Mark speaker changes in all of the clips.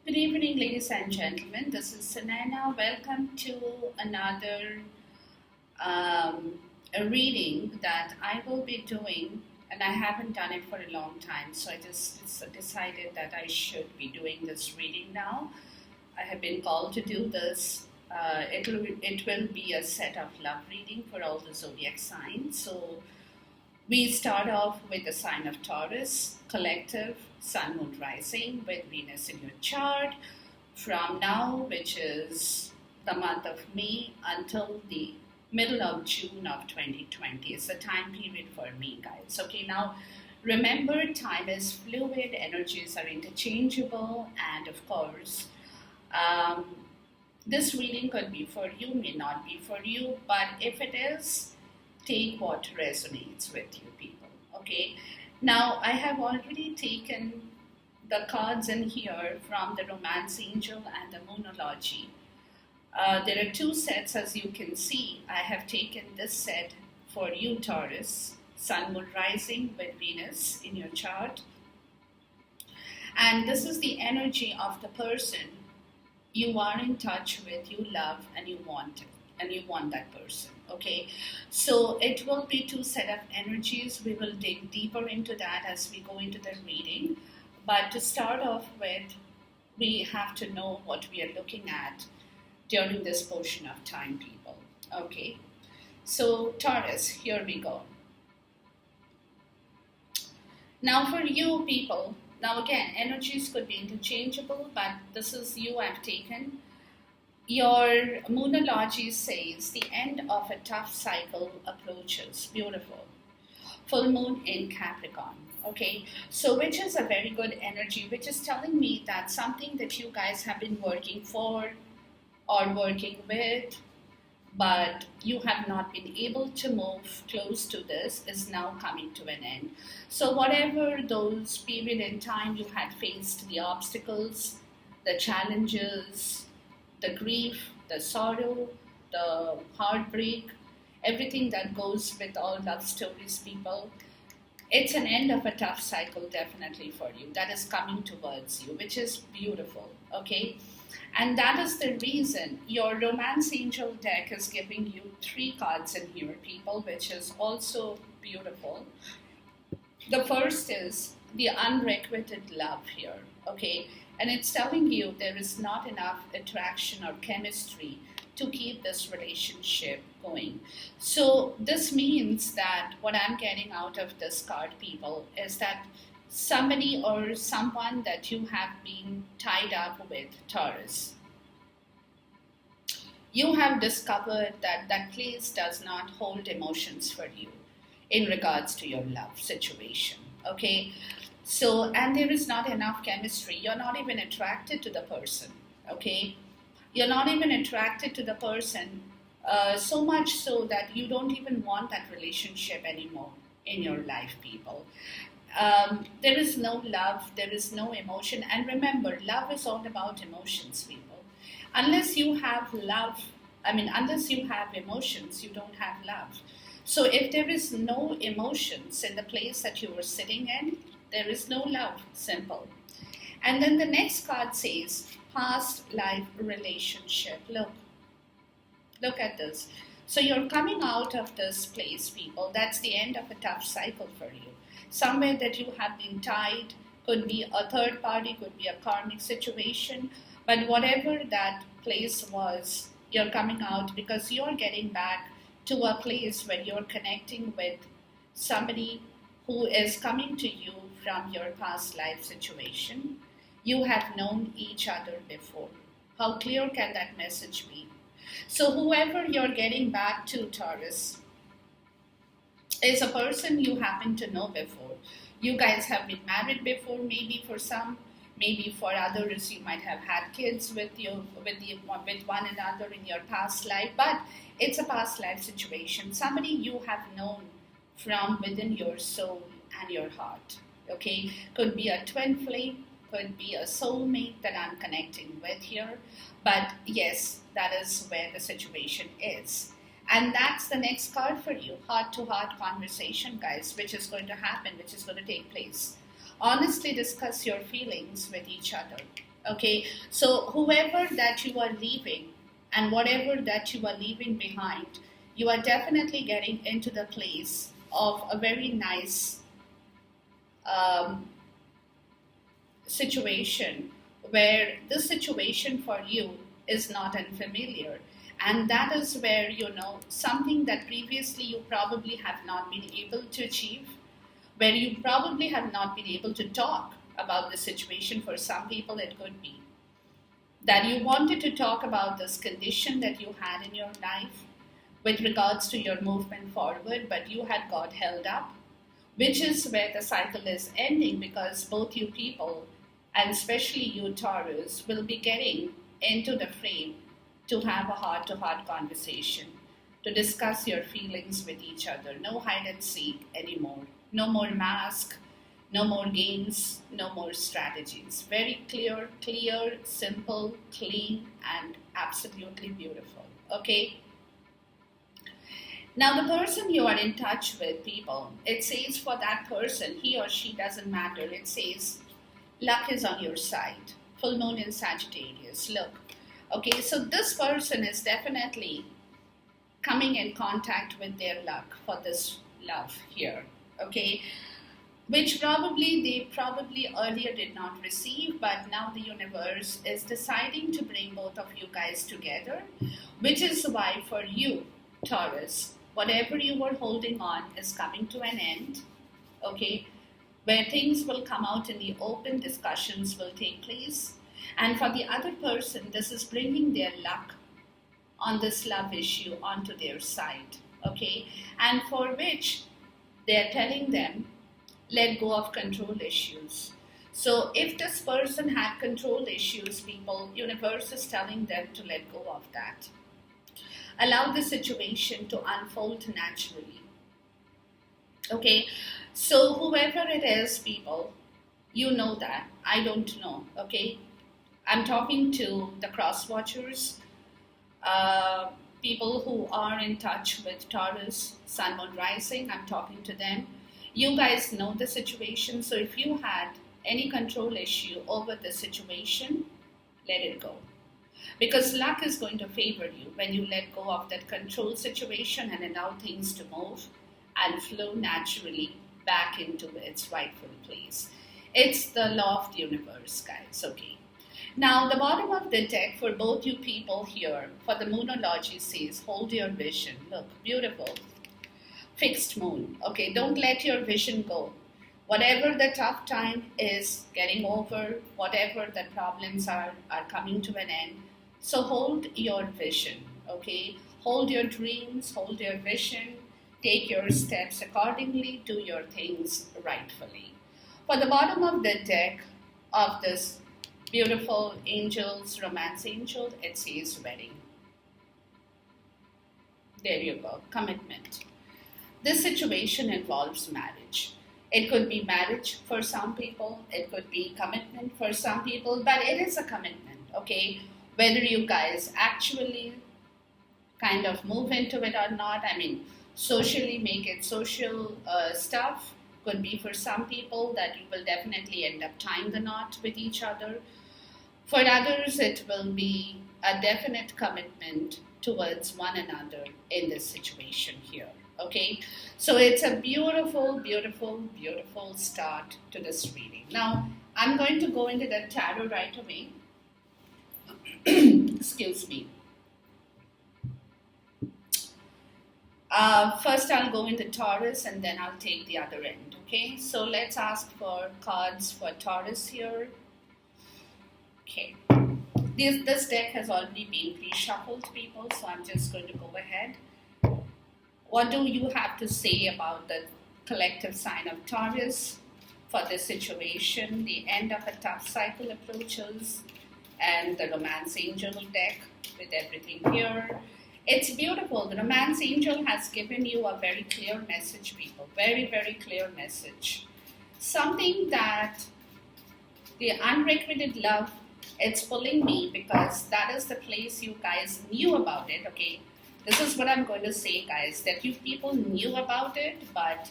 Speaker 1: Good evening, ladies and gentlemen. This is Sanana. Welcome to another um, a reading that I will be doing, and I haven't done it for a long time. So I just decided that I should be doing this reading now. I have been called to do this. It will be a set of love reading for all the zodiac signs. So we start off with the sign of Taurus, collective, sun, moon, rising, with Venus in your chart. From now, which is the month of May, until the middle of June of 2020, is the time period for me, guys. Okay, now remember, time is fluid, energies are interchangeable, and of course, um, this reading could be for you, may not be for you, but if it is, take what resonates with you, people. Okay, now I have already taken the cards in here from the Romance Angel and the Moonology. There are two sets, as you can see. I have taken this set for you, Taurus, Sun, Moon, Rising with Venus in your chart. And this is the energy of the person you are in touch with, you love, and you want it, and you want that person. Okay, so it will be two set of energies. We will dig deeper into that as we go into the reading. But to start off with, we have to know what we are looking at during this portion of time, people. Okay, so Taurus, here we go. Now, for you people, now again, energies could be interchangeable, but this is you I've taken. Your Moonology says the end of a tough cycle approaches. Beautiful. Full moon in Capricorn. Okay, so which is a very good energy, which is telling me that something that you guys have been working for or working with, but you have not been able to move close to this, is now coming to an end. So whatever those period in time you had faced, the obstacles, the challenges, the grief, the sorrow, the heartbreak, everything that goes with all love stories, people, it's an end of a tough cycle definitely for you. That is coming towards you, which is beautiful, okay? And that is the reason your Romance Angel deck is giving you three cards in here, people, which is also beautiful. The first is the unrequited love here, okay? And it's telling you there is not enough attraction or chemistry to keep this relationship going. So this means that what I'm getting out of this card, people, is that somebody or someone that you have been tied up with, Taurus, you have discovered that that place does not hold emotions for you in regards to your love situation, okay? So, and there is not enough chemistry. You're not even attracted to the person, okay? You're not even attracted to the person, so much so that you don't even want that relationship anymore in your life, people. There is no love, there is no emotion. And remember, love is all about emotions, people. Unless you have love, unless you have emotions, you don't have love. So if there is no emotions in the place that you are sitting in, there is no love, simple. And then the next card says, past life relationship. Look at this. So you're coming out of this place, people. That's the end of a tough cycle for you. Somewhere that you have been tied, could be a third party, could be a karmic situation, but whatever that place was, you're coming out because you're getting back to a place where you're connecting with somebody who is coming to you from your past life situation. You have known each other before. How clear can that message be? So whoever you're getting back to, Taurus, is a person you happen to know before. You guys have been married before, maybe for some, maybe for others you might have had kids with one another in your past life, but it's a past life situation. Somebody you have known from within your soul and your heart. Okay, could be a twin flame, could be a soulmate that I'm connecting with here, but yes, that is where the situation is. And that's the next card for you, heart-to-heart conversation, guys, which is going to happen, which is going to take place. Honestly discuss your feelings with each other, Okay, so whoever that you are leaving and whatever that you are leaving behind, you are definitely getting into the place of a very nice um, situation where the situation for you is not unfamiliar. And that is where, something that previously you probably have not been able to achieve, where you probably have not been able to talk about the situation. For some people, it could be that you wanted to talk about this condition that you had in your life with regards to your movement forward, but you had got held up, which is where the cycle is ending, because both you people, and especially you Taurus, will be getting into the frame to have a heart to heart conversation, to discuss your feelings with each other. No hide and seek anymore. No more mask, no more games, no more strategies. Very clear, simple, clean, and absolutely beautiful. Okay? Now, the person you are in touch with, people, it says for that person, he or she doesn't matter. It says luck is on your side. Full moon in Sagittarius. Look. Okay, so this person is definitely coming in contact with their luck for this love here. Okay, which they probably earlier did not receive, but now the universe is deciding to bring both of you guys together, which is why for you, Taurus, whatever you were holding on is coming to an end, okay, where things will come out in the open, discussions will take place, and for the other person, this is bringing their luck on this love issue onto their side, okay, and for which they're telling them, let go of control issues. So if this person had control issues, people, universe is telling them to let go of that. Allow the situation to unfold naturally. Okay, so whoever it is, people, you know that. I don't know, okay? I'm talking to the cross watchers, people who are in touch with Taurus, Sun, Moon, Rising. I'm talking to them. You guys know the situation, so if you had any control issue over the situation, let it go. Because luck is going to favor you when you let go of that control situation and allow things to move and flow naturally back into its rightful place. It's the law of the universe, guys, okay? Now, the bottom of the deck for both you people here, for the Moonology says, hold your vision. Look, beautiful. Fixed moon. Okay, don't let your vision go. Whatever the tough time is getting over, whatever the problems are coming to an end. So hold your vision, okay? Hold your dreams, hold your vision, take your steps accordingly, do your things rightfully. For the bottom of the deck of this beautiful angels, romance angel, it says wedding. There you go, commitment. This situation involves marriage. It could be marriage for some people, it could be commitment for some people, but it is a commitment, okay? Whether you guys actually kind of move into it or not, I mean, socially make it social stuff, could be for some people that you will definitely end up tying the knot with each other. For others, it will be a definite commitment towards one another in this situation here. Okay, so it's a beautiful, beautiful, beautiful start to this reading. Now, I'm going to go into the tarot right away. Excuse me. First, I'll go into Taurus and then I'll take the other end. Okay, so let's ask for cards for Taurus here. Okay, this deck has already been pre-shuffled, people, so I'm just going to go ahead. What do you have to say about the collective sign of Taurus for this situation? The end of a tough cycle approaches, and the romance angel deck with everything here. It's beautiful. The romance angel has given you a very clear message, people. Very, very clear message. Something that the unrequited love, it's pulling me because that is the place you guys knew about it, okay? This is what I'm going to say, guys, that you people knew about it, but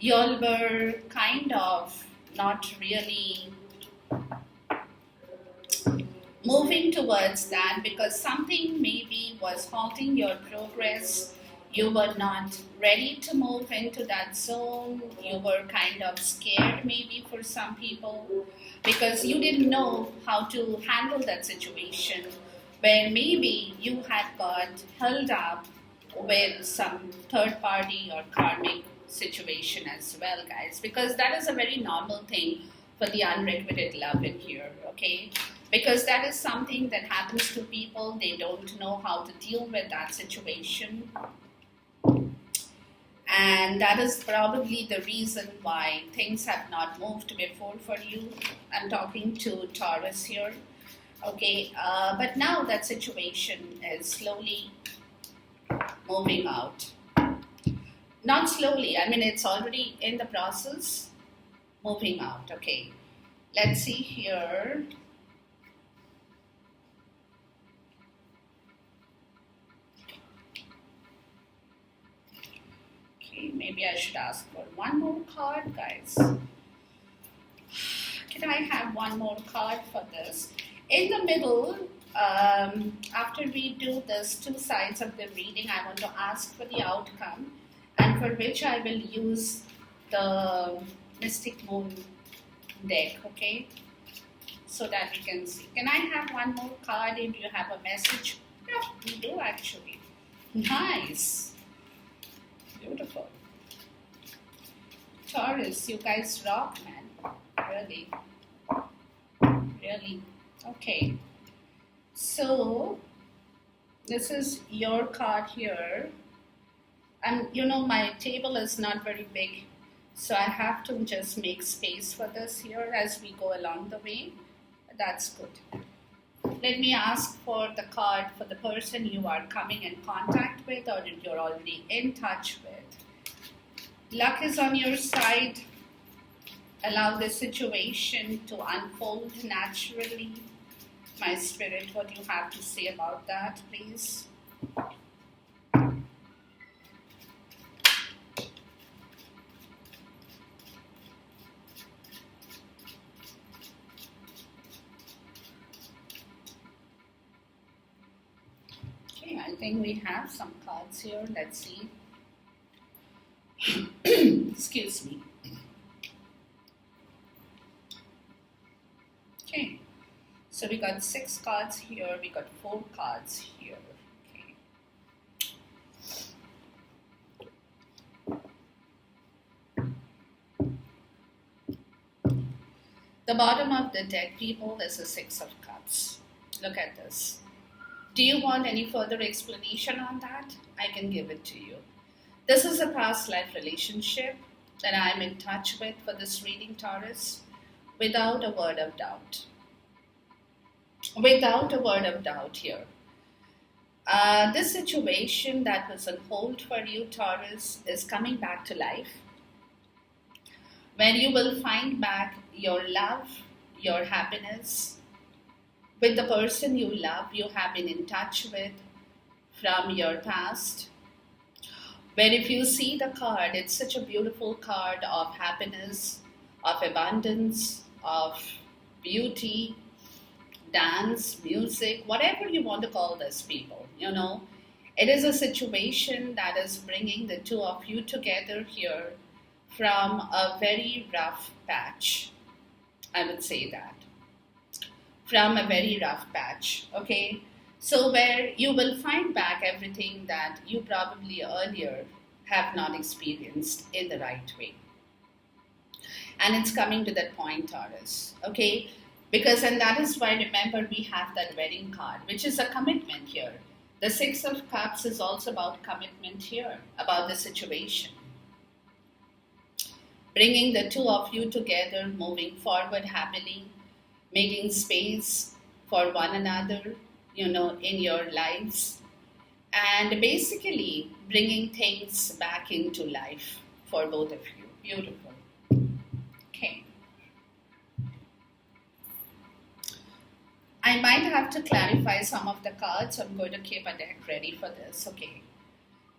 Speaker 1: y'all were kind of not really moving towards that because something maybe was halting your progress. You were not ready to move into that zone. You were kind of scared, maybe for some people, because you didn't know how to handle that situation where maybe you had got held up with some third party or karmic situation as well, guys, because that is a very normal thing for the unrequited love in here, okay? Because that is something that happens to people. They don't know how to deal with that situation. And that is probably the reason why things have not moved before for you. I'm talking to Taurus here, okay? But now that situation is slowly moving out. Not slowly, I mean, it's already in the process, moving out, okay? Let's see here. Okay, maybe I should ask for one more card, guys. Can I have one more card for this? In the middle, after we do this two sides of the reading, I want to ask for the outcome, and for which I will use the Mystic Moon deck, okay? So that we can see. Can I have one more card if you have a message? Yeah, we do actually. Nice. Beautiful. Taurus, you guys rock, man. Really. Really. Okay. So, this is your card here. And you know, my table is not very big, so I have to just make space for this here as we go along the way. That's good. Let me ask for the card for the person you are coming in contact with or you're already in touch with. Luck is on your side. Allow the situation to unfold naturally. My spirit, what do you have to say about that, please? Okay, I think we have some cards here. Let's see. Excuse me. Okay, so we got 6 cards here, we got 4 cards here. Okay. The bottom of the deck, people, is a 6 of Cups. Look at this. Do you want any further explanation on that? I can give it to you. This is a past life relationship that I'm in touch with for this reading, Taurus, without a word of doubt. Without a word of doubt here. This situation that was on hold for you, Taurus, is coming back to life. When you will find back your love, your happiness, with the person you love, you have been in touch with from your past. But if you see the card, it's such a beautiful card of happiness, of abundance, of beauty, dance, music, whatever you want to call this, people, you know. It is a situation that is bringing the two of you together here from a very rough patch. I would say that. From a very rough patch, okay? So where you will find back everything that you probably earlier have not experienced in the right way. And it's coming to that point, Taurus, okay? Because, and that is why, remember, we have that wedding card, which is a commitment here. The 6 of Cups is also about commitment here, about the situation. Bringing the two of you together, moving forward happily, making space for one another, you know, in your lives, and basically bringing things back into life for both of you. Beautiful. Okay. I might have to clarify some of the cards. I'm going to keep a deck ready for this. Okay.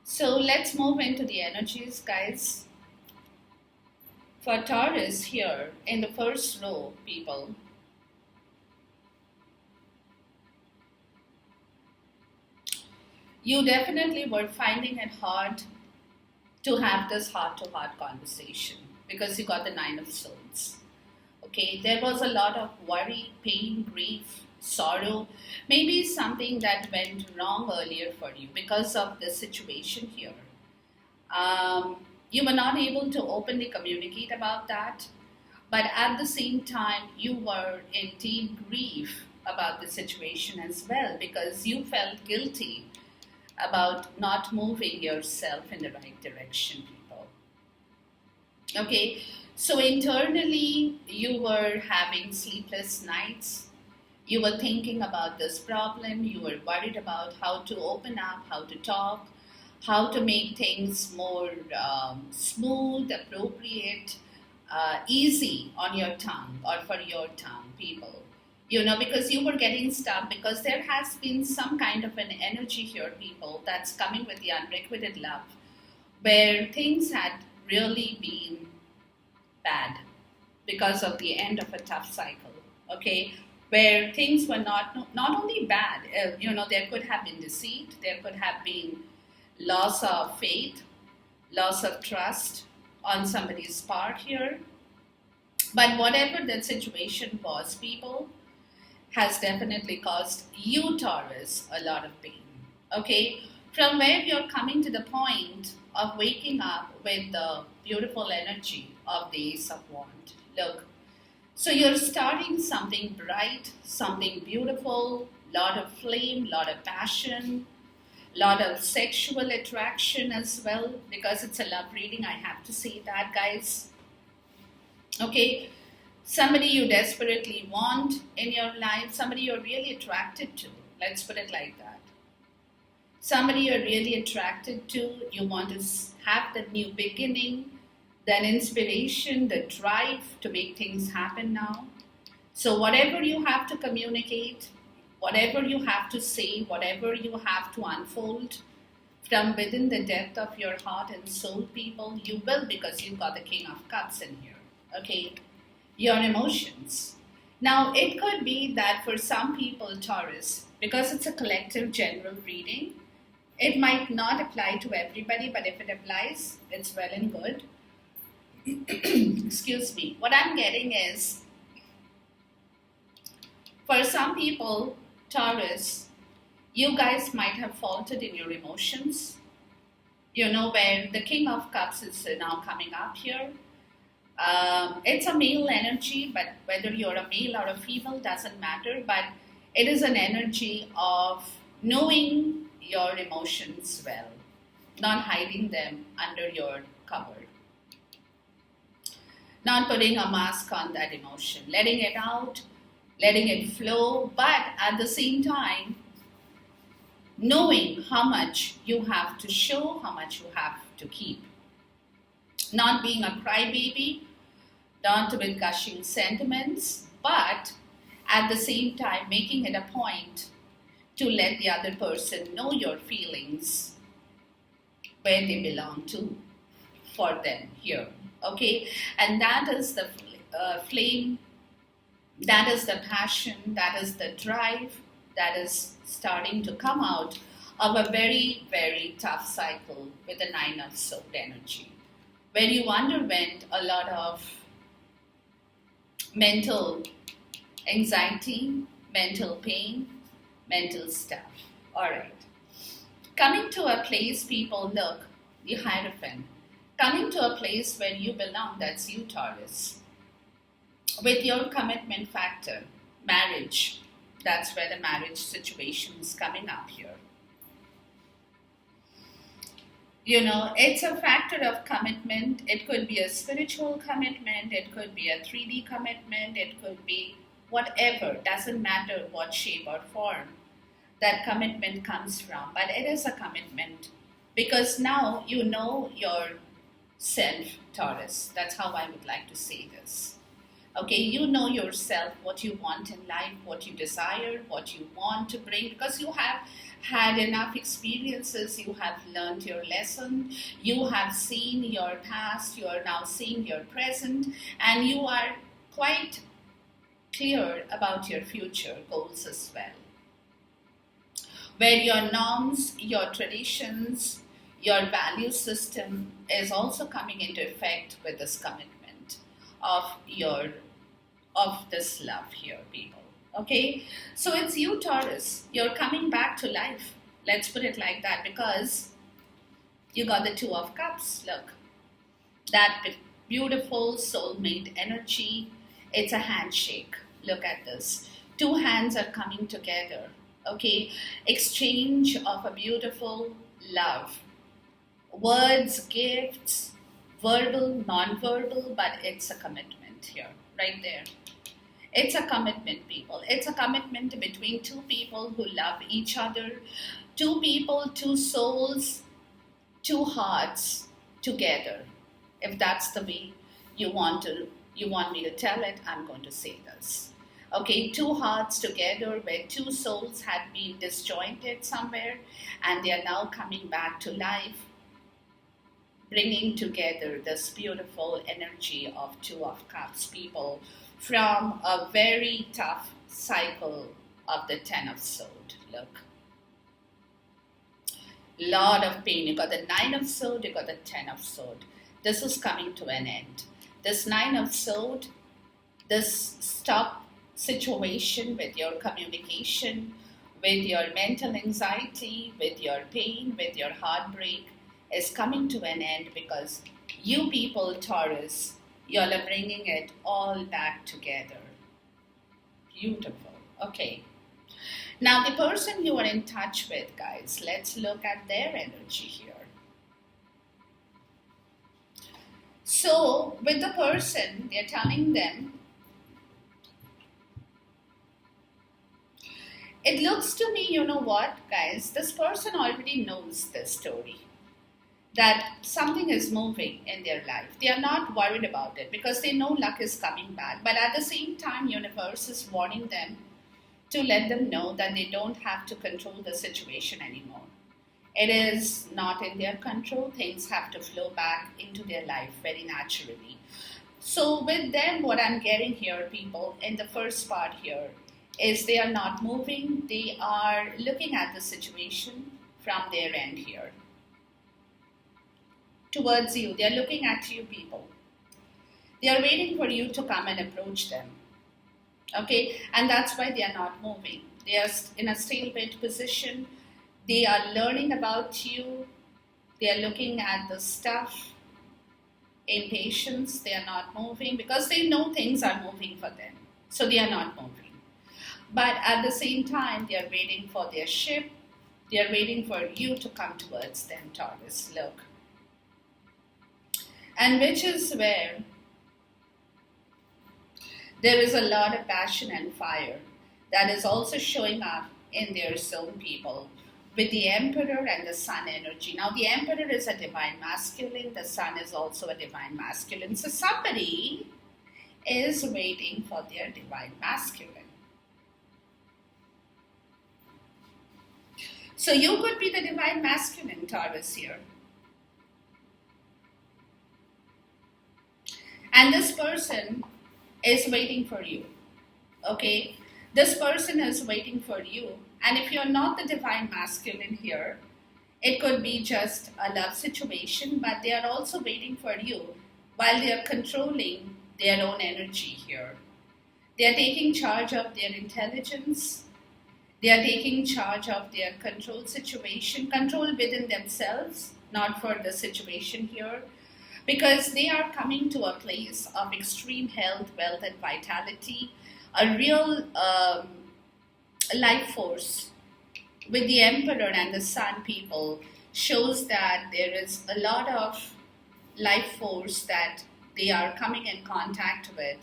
Speaker 1: So let's move into the energies, guys. For Taurus here, in the first row, people, You definitely were finding it hard to have this heart to heart conversation because you got the Nine of Swords. Okay, there was a lot of worry, pain, grief, sorrow, maybe something that went wrong earlier for you because of the situation here. Um, you were not able to openly communicate about that, but at the same time, you were in deep grief about the situation as well because you felt guilty about not moving yourself in the right direction, people. Okay, so internally, you were having sleepless nights. You were thinking about this problem. You were worried about how to open up, how to talk, how to make things more smooth, appropriate, easy on your tongue or for your tongue, people. You know, because you were getting stuck, because there has been some kind of an energy here, people, that's coming with the unrequited love, where things had really been bad because of the end of a tough cycle, okay? Where things were not only bad, there could have been deceit, there could have been loss of faith, loss of trust on somebody's part here. But whatever that situation was, people, has definitely caused you, Taurus, a lot of pain. Okay? From where you're coming to the point of waking up with the beautiful energy of the Ace of Wands. Look, so you're starting something bright, something beautiful, lot of flame, lot of passion, lot of sexual attraction as well, because it's a love reading, I have to say that, guys. Okay, somebody you desperately want in your life, somebody you're really attracted to, let's put it like that. Somebody you're really attracted to, you want to have the new beginning, that inspiration, the drive to make things happen now. So whatever you have to communicate, whatever you have to say, whatever you have to unfold from within the depth of your heart and soul, people, you will, because you've got the King of Cups in here. Okay, your emotions. Now, it could be that for some people, Taurus, because it's a collective general reading, it might not apply to everybody, but if it applies, it's well and good. Excuse me. What I'm getting is, for some people, Taurus, you guys might have faltered in your emotions. You know, where the King of Cups is now coming up here. It's a male energy, but whether you're a male or a female doesn't matter. But it is an energy of knowing your emotions well, not hiding them under your cover, not putting a mask on that emotion, letting it out, letting it flow, but at the same time, knowing how much you have to show, how much you have to keep. Not being a crybaby, not with gushing sentiments, but at the same time making it a point to let the other person know your feelings where they belong to for them here. Okay, and that is the flame, that is the passion, that is the drive that is starting to come out of a very, very tough cycle with the Nine of Swords energy, where you underwent a lot of mental anxiety, mental pain, mental stuff. All right. Coming to a place, people, look, the Hierophant. Coming to a place where you belong, that's you, Taurus. With your commitment factor, marriage, that's where the marriage situation is coming up here. You know, it's a factor of commitment. It could be a spiritual commitment, it could be a 3D commitment, it could be whatever, doesn't matter what shape or form that commitment comes from, but it is a commitment because now you know yourself, Taurus. That's how I would like to say this. Okay, you know yourself, what you want in life, what you desire, what you want to bring, because you have had enough experiences, you have learned your lesson, you have seen your past, you are now seeing your present, and you are quite clear about your future goals as well. where your norms, your traditions, your value system is also coming into effect with this commitment of your of this love here, people. Okay, so it's you, Taurus. You're coming back to life. Let's put it like that, because you got the Two of Cups. Look, that beautiful soulmate energy. It's a handshake. Look at this. Two hands are coming together. Okay, exchange of a beautiful love. Words, gifts, verbal, non-verbal, but it's a commitment here, right there. It's a commitment, people. It's a commitment between two people who love each other, two people, two souls, two hearts together. If that's the way you want me to tell it, I'm going to say this. Okay, two hearts together where two souls had been disjointed somewhere and they are now coming back to life, bringing together this beautiful energy of Two of Cups, people, from a very tough cycle of the Ten of Swords. Look, lot of pain. You got the Nine of Swords, you got the Ten of Swords. This is coming to an end. This Nine of Swords, this stuck situation with your communication, with your mental anxiety, with your pain, with your heartbreak, is coming to an end, because you people, Taurus, y'all are bringing it all back together. Beautiful. Okay. Now, the person you are in touch with, guys, let's look at their energy here. So, with the person, they're telling them, it looks to me, you know what, guys, this person already knows this story, that something is moving in their life. They are not worried about it because they know luck is coming back. But at the same time, universe is warning them to let them know that they don't have to control the situation anymore. It is not in their control. Things have to flow back into their life very naturally. So with them, what I'm getting here, people, in the first part here, is they are not moving. They are looking at the situation from their end here. Towards you. They are looking at you, people. They are waiting for you to come and approach them. Okay? And that's why they are not moving. They are in a stalemate position. They are learning about you. They are looking at the stuff in patience. They are not moving because they know things are moving for them. So they are not moving. But at the same time, they are waiting for their ship. They are waiting for you to come towards them, Taurus. Look. And which is where there is a lot of passion and fire that is also showing up in their zone, people, with the Emperor and the Sun energy. Now, the Emperor is a divine masculine. The Sun is also a divine masculine. So somebody is waiting for their divine masculine. So you could be the divine masculine, Taurus, here. And this person is waiting for you. Okay? This person is waiting for you. And if you're not the divine masculine here, it could be just a love situation, but they are also waiting for you while they are controlling their own energy here. They are taking charge of their intelligence. They are taking charge of their control situation, control within themselves, not for the situation here. Because they are coming to a place of extreme health, wealth, and vitality, a real life force. With the Emperor and the Sun, people, shows that there is a lot of life force that they are coming in contact with.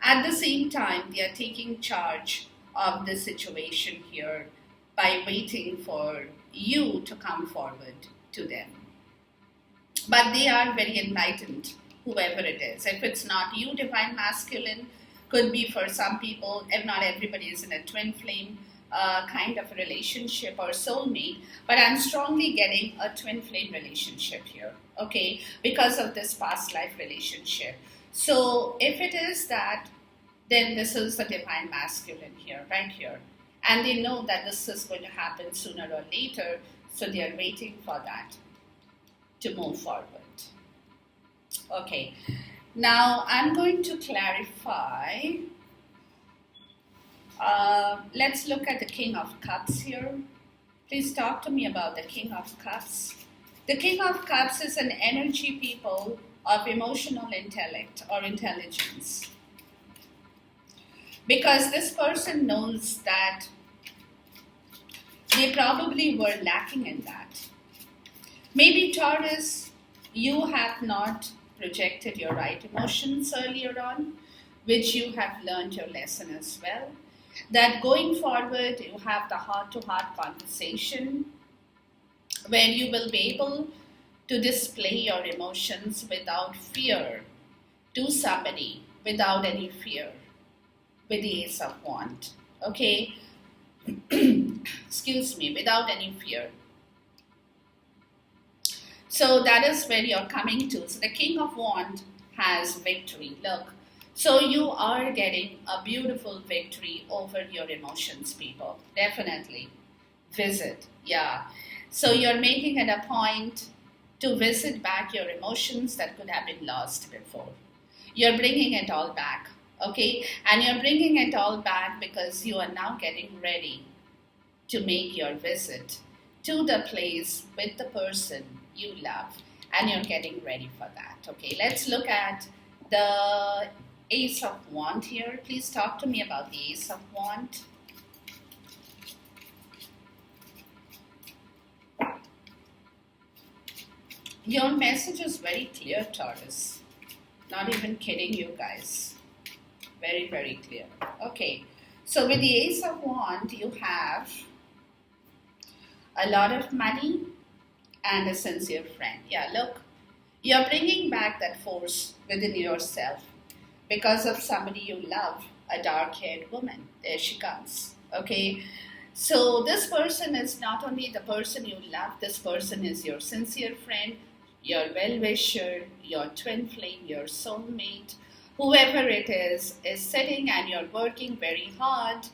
Speaker 1: At the same time, they are taking charge of the situation here by waiting for you to come forward to them. But they are very enlightened, whoever it is. If it's not you, divine masculine, could be for some people, if not everybody is in a twin flame kind of relationship or soulmate. But I'm strongly getting a twin flame relationship here, okay, because of this past life relationship. So if it is that, then this is the divine masculine here, right here. And they know that this is going to happen sooner or later, so they are waiting for that to move forward. Okay, now I'm going to clarify. Let's look at the King of Cups here. Please talk to me about the King of Cups. The King of Cups is an energy people of emotional intellect or intelligence. Because this person knows that they probably were lacking in that. Maybe Taurus, you have not projected your right emotions earlier on, which you have learned your lesson as well. That going forward, you have the heart-to-heart conversation where you will be able to display your emotions without fear to somebody, without any fear, with the Ace of Wands. Okay? Excuse me, without any fear. So that is where you're coming to. So the King of Wands has victory. Look, so you are getting a beautiful victory over your emotions, people. Definitely. Visit. Yeah. So you're making it a point to visit back your emotions that could have been lost before. You're bringing it all back. Okay? And you're bringing it all back because you are now getting ready to make your visit to the place with the person you love, and you're getting ready for that. Okay, let's look at the Ace of Wands here. Please talk to me about the Ace of Wands. Your message is very clear, Taurus. Not even kidding you guys. Very, very clear. Okay, so with the Ace of Wands, you have a lot of money and a sincere friend. Yeah, look, you're bringing back that force within yourself because of somebody you love, a dark-haired woman. There she comes. Okay, so this person is not only the person you love, this person is your sincere friend, your well-wisher, your twin flame, your soulmate. Whoever it is sitting and you're working very hard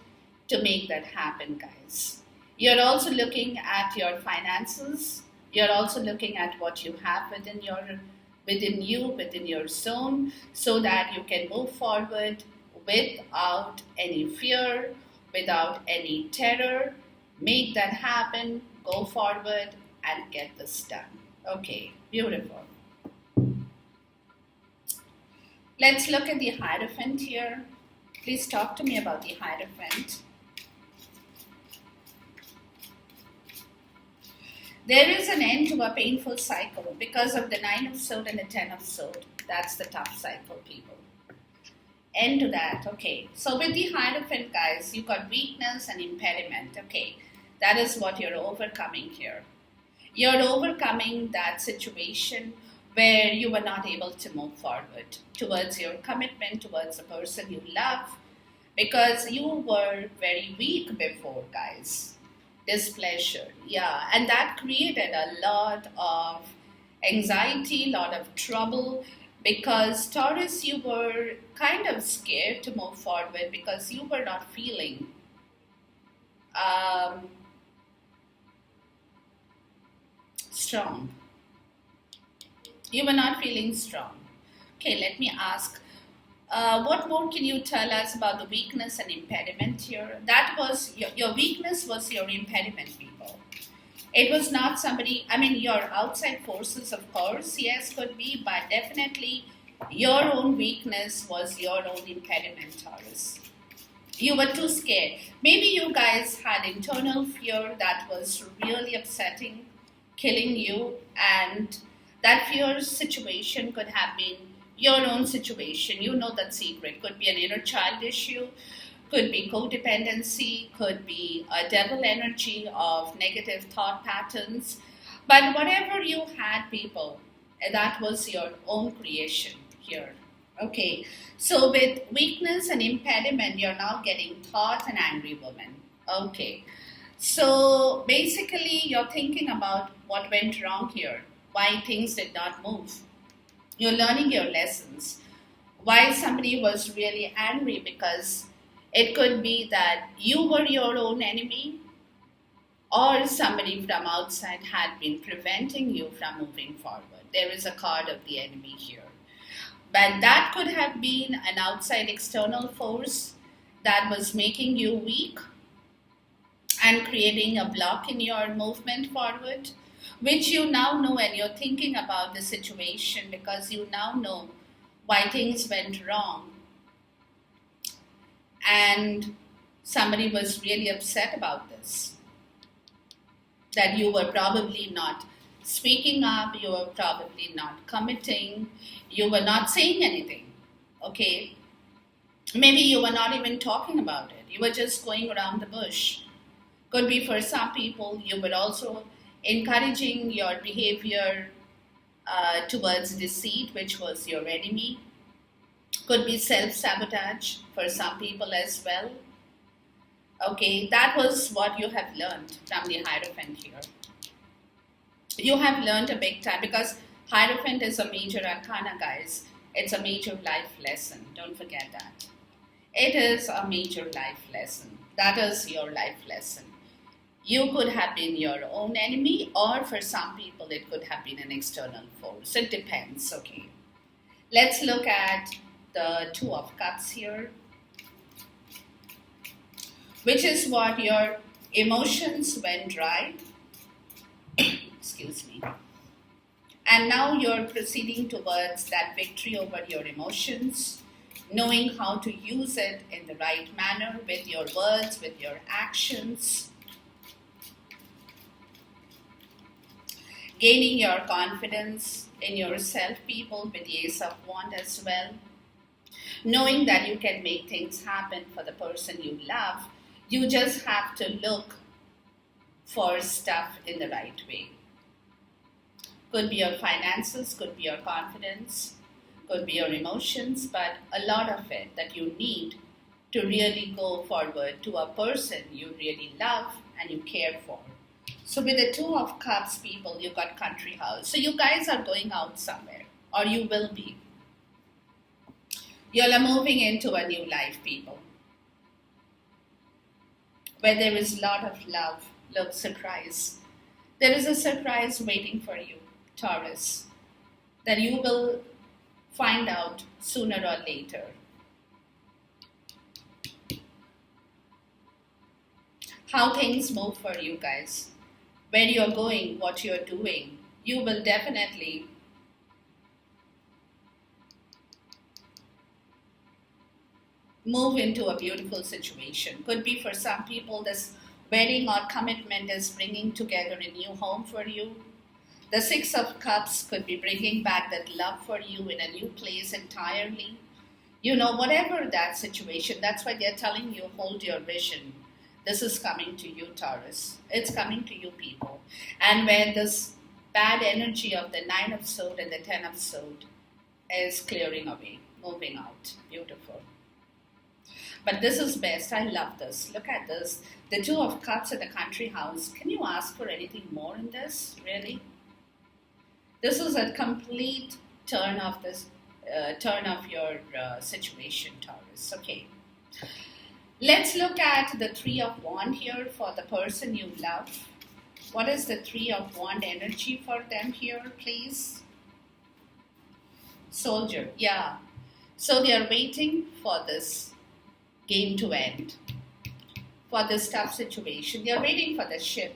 Speaker 1: to make that happen, guys. You're also looking at your finances. You're also looking at what you have within your zone, so that you can move forward without any fear, without any terror. Make that happen, go forward and get this done. Okay, beautiful. Let's look at the Hierophant here. Please talk to me about the Hierophant. There is an end to a painful cycle because of the 9 of Swords and the 10 of Swords. That's the tough cycle, people. End to that. Okay. So with the Hierophant, guys, you got weakness and impediment. Okay. That is what you're overcoming here. You're overcoming that situation where you were not able to move forward towards your commitment, towards the person you love, because you were very weak before, guys. Displeasure, yeah, and that created a lot of anxiety, a lot of trouble, because Taurus, you were kind of scared to move forward because you were not feeling strong. You were not feeling strong. Okay, let me ask, what more can you tell us about the weakness and impediment here? That was your weakness was your impediment, people. It was not somebody, I mean, your outside forces, of course, yes, could be, but definitely your own weakness was your own impediment, Taurus. You were too scared. Maybe you guys had internal fear that was really upsetting, killing you, and that fear situation could have been your own situation. You know that secret. Could be an inner child issue, could be codependency, could be a devil energy of negative thought patterns. But whatever you had, people, that was your own creation here. Okay, so with weakness and impediment, you're now getting thought and angry woman. Okay, so basically you're thinking about what went wrong here, why things did not move. You're learning your lessons. Why somebody was really angry because It could be that you were your own enemy, or somebody from outside had been preventing you from moving forward. There is a card of the enemy here. But that could have been an outside external force that was making you weak and creating a block in your movement forward, which you now know and you're thinking about the situation because you now know why things went wrong. And somebody was really upset about this, that you were probably not speaking up, you were probably not committing, you were not saying anything, okay? Maybe you were not even talking about it, you were just going around the bush. Could be for some people, you were also encouraging your behavior towards deceit, which was your enemy. Could be self-sabotage for some people as well. Okay, that was what you have learned from the Hierophant here. You have learned a big time because Hierophant is a major arcana, guys. It's a major life lesson. Don't forget that. It is a major life lesson. That is your life lesson. You could have been your own enemy, or for some people, it could have been an external force. It depends, okay. Let's look at the Two of Cups here, which is what your emotions went dry. Excuse me. And now you're proceeding towards that victory over your emotions, knowing how to use it in the right manner with your words, with your actions, gaining your confidence in yourself, people, with the Ace of Wands as well, knowing that you can make things happen for the person you love. You just have to look for stuff in the right way. Could be your finances, could be your confidence, could be your emotions, but a lot of it that you need to really go forward to a person you really love and you care for. So with the Two of Cups, people, you got country house. So you guys are going out somewhere, or you will be. You're moving into a new life, people, where there is a lot of love, surprise. There is a surprise waiting for you, Taurus, that you will find out sooner or later. How things move for you guys, where you're going, what you're doing, you will definitely move into a beautiful situation. Could be for some people this wedding or commitment is bringing together a new home for you. The Six of Cups could be bringing back that love for you in a new place entirely. You know, whatever that situation, that's why they're telling you, hold your vision. This is coming to you, Taurus. It's coming to you, people. And where this bad energy of the Nine of Swords and the Ten of Swords is clearing away, moving out. Beautiful. But this is best. I love this. Look at this. The Two of Cups at the country house. Can you ask for anything more in this? Really? This is a complete turn of this, turn of your situation, Taurus. Okay. Let's look at the Three of Wands here for the person you love. What is the Three of Wands energy for them here, please? Soldier. Yeah. So they are waiting for this game to end, for this tough situation. They are waiting for the ship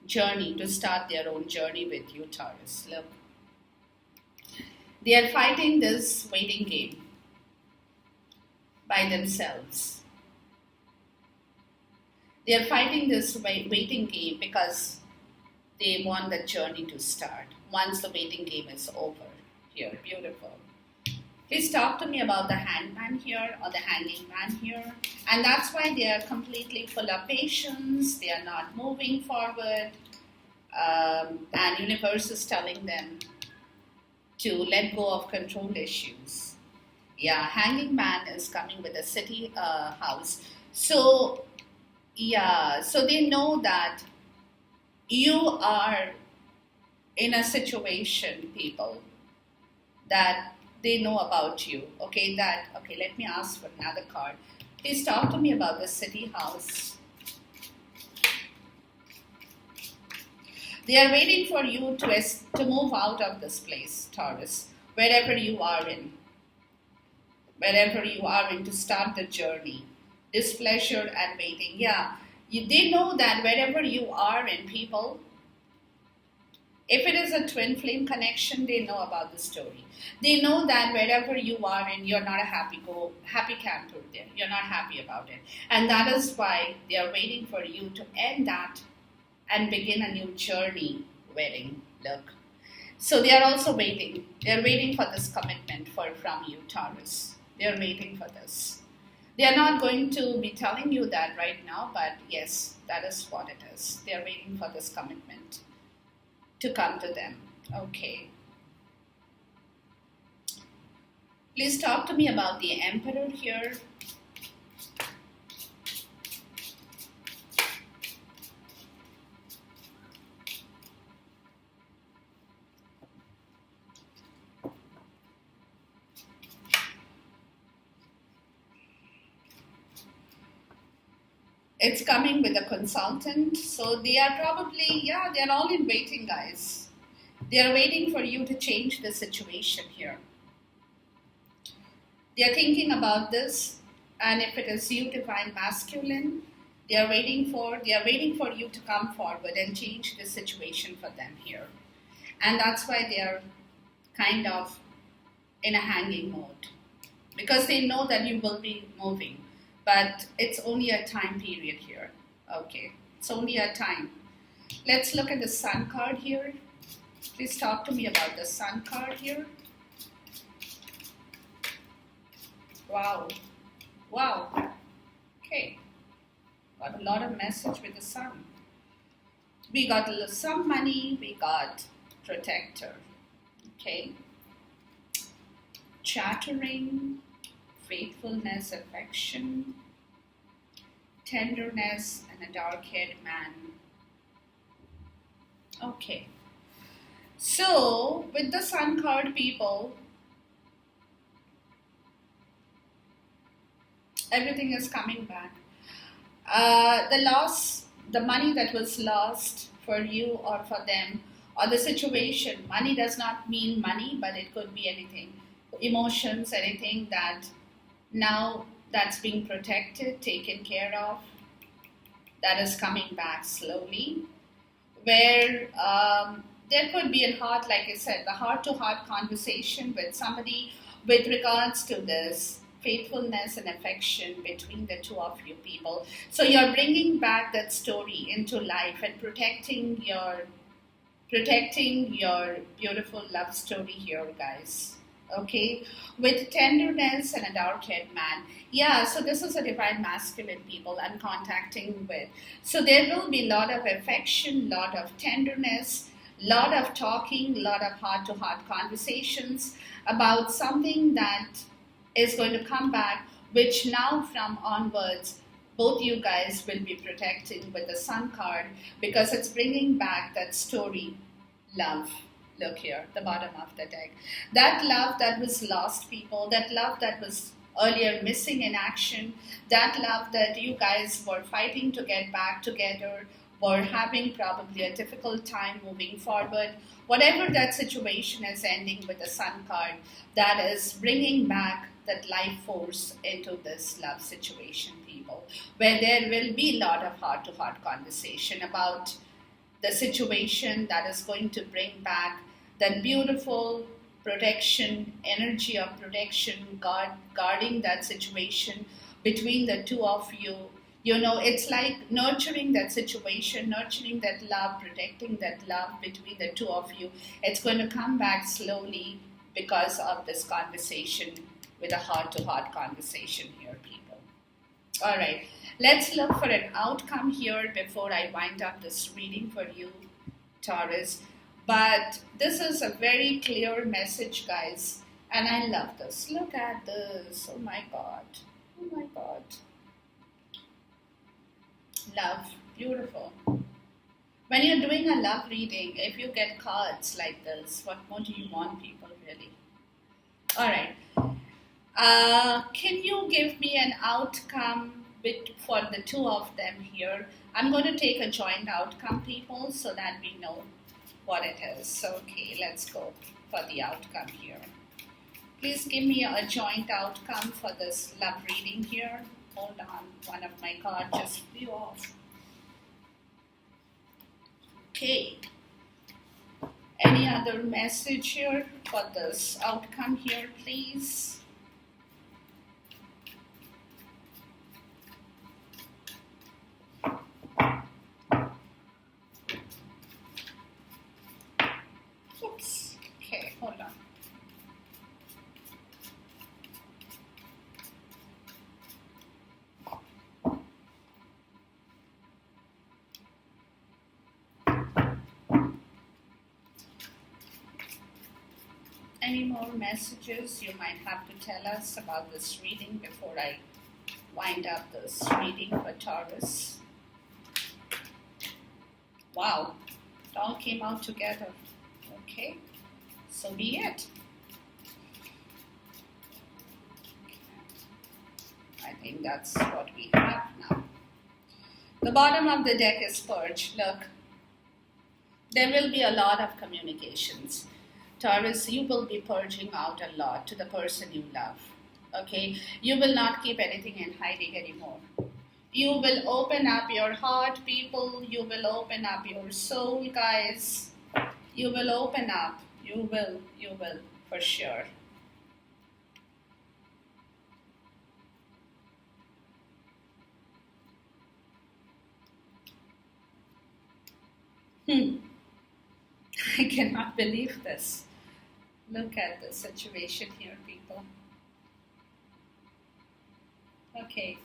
Speaker 1: journey to start their own journey with you, Taurus. Look. They are fighting this waiting game by themselves. They are fighting this waiting game because they want the journey to start once the waiting game is over. Here, beautiful. Please talk to me about the Hangman here or the Hanging Man here. And that's why they are completely full of patience. They are not moving forward. And universe is telling them to let go of control issues. Yeah, Hanging Man is coming with a city house. So, yeah, so they know that you are in a situation, people, that they know about you. Okay, let me ask for another card. Please talk to me about the city house. They are waiting for you to move out of this place, Taurus, wherever you are in. Wherever you are in, to start the journey. Displeasure and waiting. Yeah, they know that wherever you are in, people, if it is a twin flame connection, they know about the story. They know that wherever you are in, you're not a happy camper there. You're not happy about it. And that is why they are waiting for you to end that and begin a new journey wedding. Look. So they are also waiting. They are waiting for this commitment from you, Taurus. They are waiting for this. They are not going to be telling you that right now, but yes, that is what it is. They are waiting for this commitment to come to them. Okay. Please talk to me about the Emperor here. It's coming with a consultant. So they are probably, yeah, they're all in waiting, guys. They are waiting for you to change the situation here. They are thinking about this, and if it is you, divine masculine, they are waiting for you to come forward and change the situation for them here. And that's why they are kind of in a hanging mode. Because they know that you will be moving. But it's only a time period here. Okay, it's only a time. Let's look at the Sun card here. Please talk to me about the Sun card here. Wow. Wow. Okay. Got a lot of message with the Sun. We got some money. We got protector. Okay. Chattering. Faithfulness, affection, tenderness, and a dark-haired man. Okay. So, with the Sun card, people, everything is coming back. The money that was lost for you or for them, or the situation, money does not mean money, but it could be anything. Emotions, anything that now that's being protected, taken care of, that is coming back slowly. Where there could be a heart, like I said, the heart-to-heart conversation with somebody with regards to this faithfulness and affection between the two of you people. So you're bringing back that story into life and protecting your beautiful love story here, guys. Okay, with tenderness and a dark-haired man. Yeah, so this is a divine masculine people I'm contacting with. So there will be a lot of affection, lot of tenderness, lot of talking, lot of heart-to-heart conversations about something that is going to come back, which now from onwards, both you guys will be protecting with the Sun card, because it's bringing back that story, love. Look here, the bottom of the deck. That love that was lost, people, that love that was earlier missing in action, that love that you guys were fighting to get back together, were having probably a difficult time moving forward. Whatever that situation is ending with the Sun card, that is bringing back that life force into this love situation, people, where there will be a lot of heart-to-heart conversation about the situation that is going to bring back that beautiful protection, energy of protection, guarding that situation between the two of you. You know, it's like nurturing that situation, nurturing that love, protecting that love between the two of you. It's going to come back slowly because of this conversation, with a heart-to-heart conversation here, people. All right, let's look for an outcome here before I wind up this reading for you, Taurus. But this is a very clear message, guys, and I love this. Look at this. Oh my God. Oh my God. Love. Beautiful. When you're doing a love reading, if you get cards like this, what more do you want, people, really? All right. Can you give me an outcome for the two of them here? I'm going to take a joint outcome, people, so that we know what it is. Okay, let's go for the outcome here. Please give me a joint outcome for this love reading here. Hold on, one of my cards just flew off. Okay. Any other message here for this outcome here, please? Oops. Okay, hold on. Any more messages you might have to tell us about this reading before I wind up this reading for Taurus? Wow, it all came out together. Okay, so be it. I think that's what we have now. The bottom of the deck is purge. Look, there will be a lot of communications. Taurus, you will be purging out a lot to the person you love. Okay? You will not keep anything in hiding anymore. You will open up your heart, people. You will open up your soul, guys. You will open up. You will, for sure. I cannot believe this. Look at the situation here, people. Okay.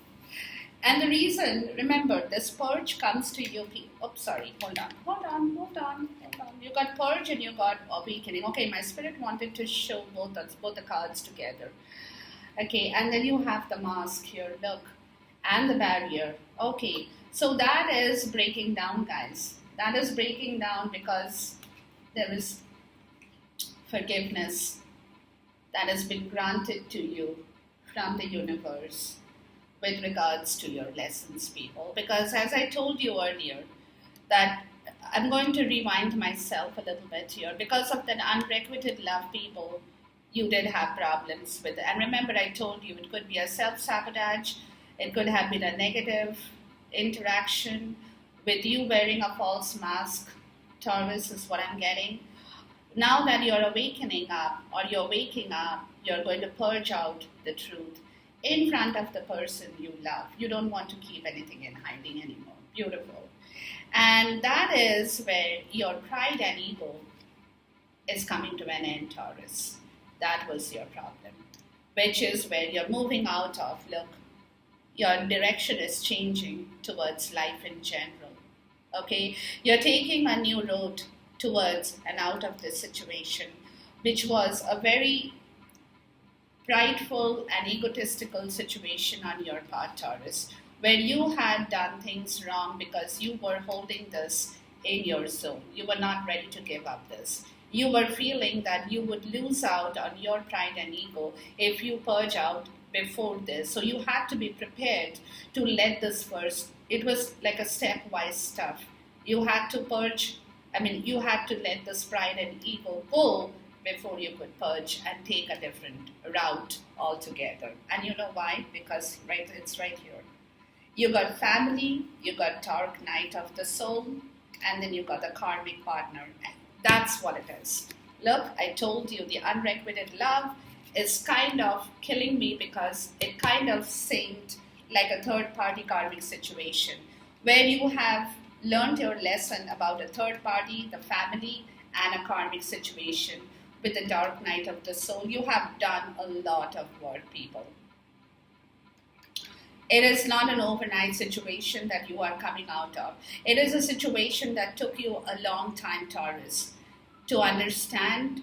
Speaker 1: And the reason, remember, this purge comes to you. Oops, sorry. Hold on. You got purge and you got awakening. Okay, my spirit wanted to show both the cards together. Okay, and then you have the mask here. Look, and the barrier. Okay, so that is breaking down, guys. That is breaking down because there is forgiveness that has been granted to you from the universe with regards to your lessons, people. Because as I told you earlier, that I'm going to rewind myself a little bit here. Because of that unrequited love, people, you did have problems with it. And remember, I told you it could be a self-sabotage. It could have been a negative interaction with you wearing a false mask. Taurus is what I'm getting. Now that you're awakening up or you're waking up, you're going to purge out the truth in front of the person you love. You don't want to keep anything in hiding anymore. Beautiful. And that is where your pride and ego is coming to an end, Taurus. That was your problem, which is where you're moving out of. Look, your direction is changing towards life in general. Okay? You're taking a new road towards and out of this situation, which was a very prideful and egotistical situation on your part, Taurus, where you had done things wrong because you were holding this in your zone. You were not ready to give up this. You were feeling that you would lose out on your pride and ego if you purge out before this. So you had to be prepared to let this first. It was like a stepwise stuff. You had to purge. You had to let this pride and ego go before you could purge and take a different route altogether. And you know why? Because it's right here. You got family, you got dark night of the soul, and then you got a karmic partner. That's what it is. Look, I told you the unrequited love is kind of killing me because it kind of seemed like a third-party karmic situation where you have learned your lesson about a third party, the family, and a karmic situation with the dark night of the soul. You have done a lot of work, people. It is not an overnight situation that you are coming out of. It is a situation that took you a long time, Taurus, to understand,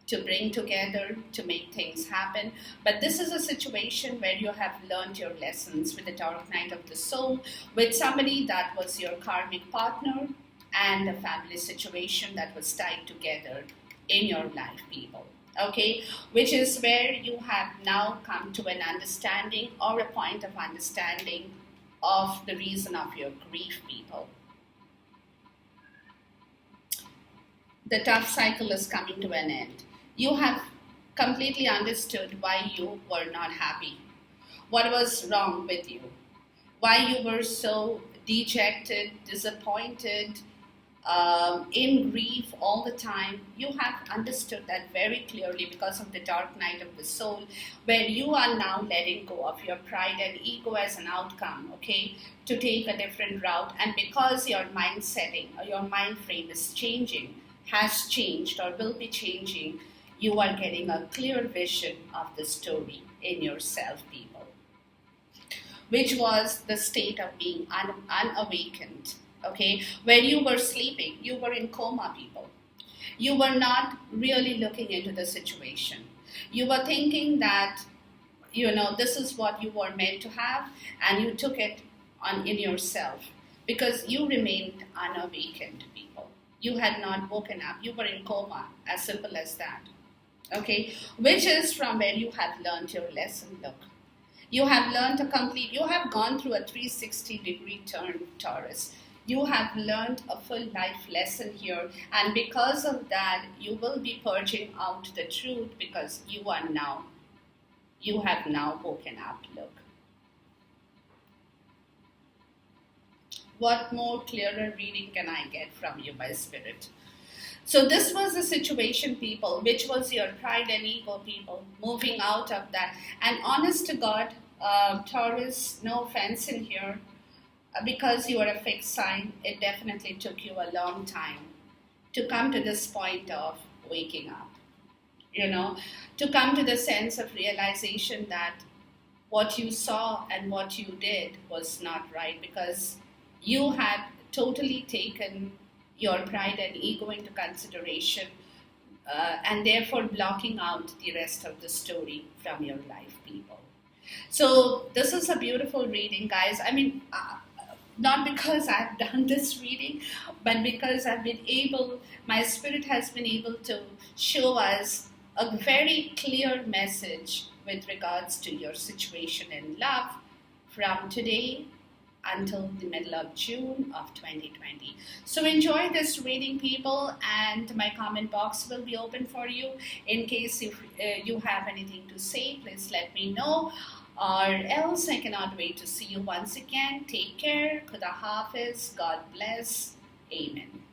Speaker 1: to bring together, to make things happen. But this is a situation where you have learned your lessons with the dark night of the soul, with somebody that was your karmic partner, and a family situation that was tied together in your life, people. okay, which is where you have now come to an understanding or a point of understanding of the reason of your grief, people. The tough cycle is coming to an end. You have completely understood why you were not happy, what was wrong with you, why you were so dejected, disappointed, in grief all the time. You have understood that very clearly because of the dark night of the soul, where you are now letting go of your pride and ego as an outcome, okay, to take a different route. And because your mind setting or your mind frame is changing, has changed, or will be changing, you are getting a clear vision of the story in yourself, people, which was the state of being unawakened, okay, where you were sleeping, you were in coma, people. You were not really looking into the situation. You were thinking that, this is what you were meant to have, and you took it on in yourself because you remained unawakened, people. You had not woken up. You were in coma, as simple as that, okay, which is from where you have learned your lesson. Look, you have learned you have gone through a 360-degree turn, Taurus. You have learned a full life lesson here, and because of that, you will be purging out the truth because you have now woken up. Look, what more clearer reading can I get from you, my spirit? So this was the situation, people, which was your pride and ego, people, moving out of that. And honest to God, Taurus, no offense in here, because you are a fixed sign, it definitely took you a long time to come to this point of waking up, to come to the sense of realization that what you saw and what you did was not right, because you had totally taken your pride and ego into consideration, and therefore blocking out the rest of the story from your life, people. So this is a beautiful reading, guys. I mean, not because I've done this reading, but because my spirit has been able to show us a very clear message with regards to your situation in love from today until the middle of June of 2020. So enjoy this reading, people, and my comment box will be open for you. In case if you have anything to say, please let me know. Or else I cannot wait to see you once again. Take care. Khuda Hafiz. God bless. Amen.